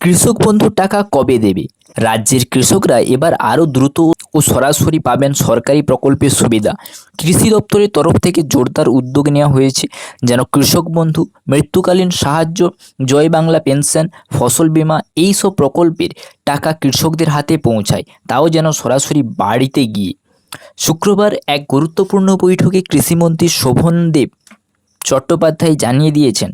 কৃষক বন্ধুর টাকা কবে দেবে? রাজ্যের কৃষকরা এবার আরও দ্রুত ও সরাসরি পাবেন সরকারি প্রকল্পের সুবিধা। কৃষি দপ্তরের তরফ থেকে জোরদার উদ্যোগ নেওয়া হয়েছে যেন কৃষক বন্ধু, মৃত্যুকালীন সাহায্য, জয় বাংলা পেনশন, ফসল বীমা এইসব প্রকল্পের টাকা কৃষকদের হাতে পৌঁছায়, তাও যেন সরাসরি বাড়িতে গিয়ে। শুক্রবার এক গুরুত্বপূর্ণ বৈঠকে কৃষিমন্ত্রী শোভনদেব চট্টোপাধ্যায় জানিয়ে দিয়েছেন,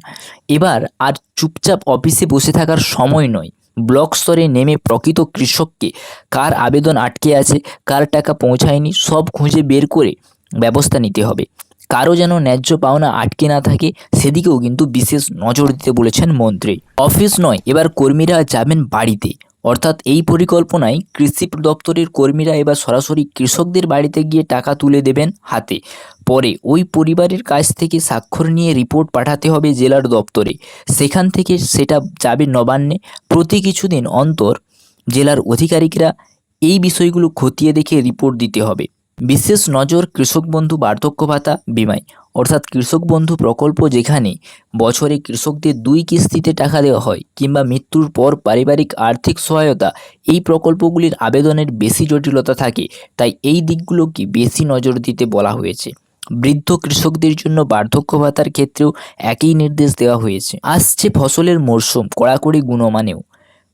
এবার আর চুপচাপ অফিসে বসে থাকার সময় নয়। ব্লক স্তরে নেমে প্রকৃত কৃষককে কার আবেদন আটকে আছে, কার টাকা পৌঁছায়নি সব খুঁজে বের করে ব্যবস্থা নিতে হবে। কারো যেন ন্যায্য পাওনা আটকে না থাকে সেদিকেও কিন্তু বিশেষ নজর দিতে বলেছেন মন্ত্রী। অফিস নয়, এবার কর্মীরা যাবেন বাড়িতে। অর্থাৎ এই পরিকল্পনায় কৃষি দপ্তরের কর্মীরা এবার সরাসরি কৃষকদের বাড়িতে গিয়ে টাকা তুলে দেবেন হাতে। পরে ওই পরিবারের কাছ থেকে স্বাক্ষর নিয়ে রিপোর্ট পাঠাতে হবে জেলার দপ্তরে। সেখান থেকে সেটা যাবে নবান্নে। প্রতি কিছুদিন অন্তর জেলার আধিকারিকরা এই বিষয়গুলো খতিয়ে দেখে রিপোর্ট দিতে হবে। বিশেষ নজর কৃষক বন্ধু বার্ধক্য ভাতা বিমায়। অর্থাৎ কৃষক বন্ধু প্রকল্প যেখানে বছরে কৃষকদের 2 কিস্তিতে টাকা দেওয়া হয় কিংবা মৃত্যুর পর পারিবারিক আর্থিক সহায়তা, এই প্রকল্পগুলির আবেদনের বেশি জটিলতা থাকে, তাই এই দিকগুলোকে বেশি নজর দিতে বলা হয়েছে। বৃদ্ধ কৃষকদের জন্য বার্ধক্য ভাতার ক্ষেত্রেও একই নির্দেশ দেওয়া হয়েছে। আসছে ফসলের মরশুম কড়াকড়ি গুণমানেও।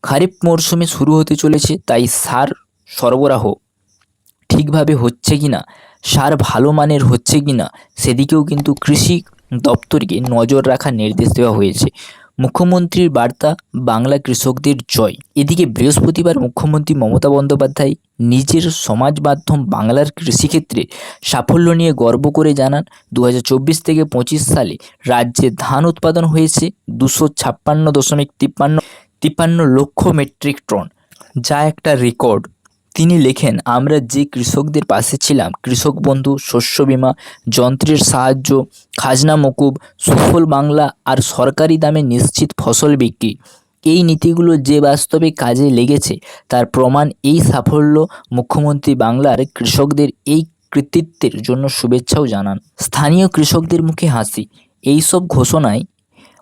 খারিফ মরশুমে শুরু হতে চলেছে, তাই সার সরবরাহ ঠিকভাবে হচ্ছে কিনা, সার ভালো মানের হচ্ছে কিনা সেদিকেও কিন্তু কৃষি দপ্তরকে নজর রাখার নির্দেশ দেওয়া হয়েছে। মুখ্যমন্ত্রীর বার্তা, বাংলা কৃষকদের জয়। এদিকে বৃহস্পতিবার মুখ্যমন্ত্রী মমতা বন্দ্যোপাধ্যায় নিজের সমাজ মাধ্যম বাংলার কৃষিক্ষেত্রে সাফল্য নিয়ে গর্ব করে জানান, 2024 থেকে 25 সালে রাজ্যে ধান উৎপাদন হয়েছে 256.53 লক্ষ মেট্রিক টন, যা একটা রেকর্ড। তিনি লেখেন, আমরা যে কৃষকদের পাশে ছিলাম, কৃষক বন্ধু, শস্য বীমা, যন্ত্রের সাহায্য, খাজনা মকুব, সুফল বাংলা আর সরকারি দামে নিশ্চিত ফসল বিক্রি, এই নীতিগুলো যে বাস্তবে কাজে লেগেছে তার প্রমাণ এই সাফল্য। মুখ্যমন্ত্রী বাংলার কৃষকদের এই কৃতিত্বের জন্য শুভেচ্ছাও জানান। স্থানীয় কৃষকদের মুখে হাসি। এইসব ঘোষণায়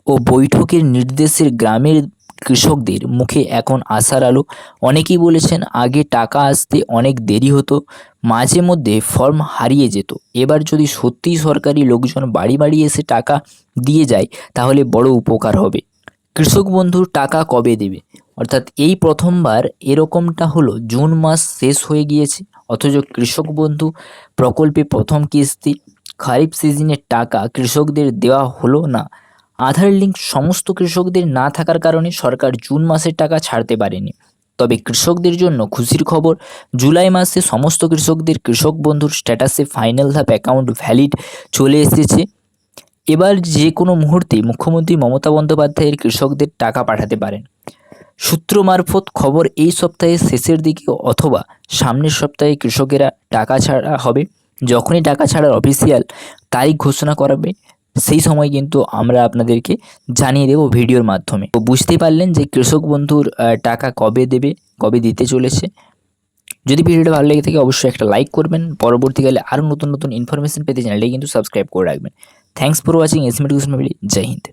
ও বৈঠকের নির্দেশের গ্রামের কৃষকদের মুখে এখন আশার আলো। অনেকেই বলেছেন আগে টাকা আসতে অনেক দেরি হতো, মাঝে মধ্যে ফর্ম হারিয়ে যেত। এবার যদি সত্যিই সরকারি লোকজন বাড়ি বাড়ি এসে টাকা দিয়ে যায় তাহলে বড় উপকার হবে। কৃষক বন্ধুর টাকা কবে দেবে? অর্থাৎ এই প্রথমবার এরকমটা হলো, জুন মাস শেষ হয়ে গিয়েছে অথচ কৃষক বন্ধু প্রকল্পে প্রথম কিস্তি খারিফ সিজনের টাকা কৃষকদের দেওয়া হলো না। আধার লিঙ্ক সমস্ত কৃষকদের না থাকার কারণে সরকার জুন মাসের টাকা ছাড়তে পারেনি। তবে কৃষকদের জন্য খুশির খবর, জুলাই মাসে সমস্ত কৃষকদের কৃষক বন্ধুর স্ট্যাটাসে ফাইনাল ধাপ অ্যাকাউন্ট ভ্যালিড চলে এসেছে। এবার যে কোনো মুহূর্তে মুখ্যমন্ত্রী মমতা বন্দ্যোপাধ্যায়ের কৃষকদের টাকা পাঠাতে পারেন। সূত্র মারফত খবর, এই সপ্তাহের শেষের দিকে অথবা সামনের সপ্তাহে কৃষকেরা টাকা ছাড়া হবে। যখনই টাকা ছাড়ার অফিসিয়াল তারিখ ঘোষণা করাবে সেই সময় কিন্তু আমরা আপনাদেরকে জানিয়ে দেব ভিডিওর মাধ্যমে। তো বুঝতেই পারলেন যে কৃষক বন্ধুর টাকা কবে দেবে, কবে দিতে চলেছে। যদি ভিডিওটা ভালো লেগে থাকে অবশ্যই একটা লাইক করবেন। পরবর্তীকালে আরও নতুন নতুন ইনফরমেশন পেতে চ্যানেলটাকে কিন্তু সাবস্ক্রাইব করে রাখবেন। Thanks for watching SM education family. Jai Hind.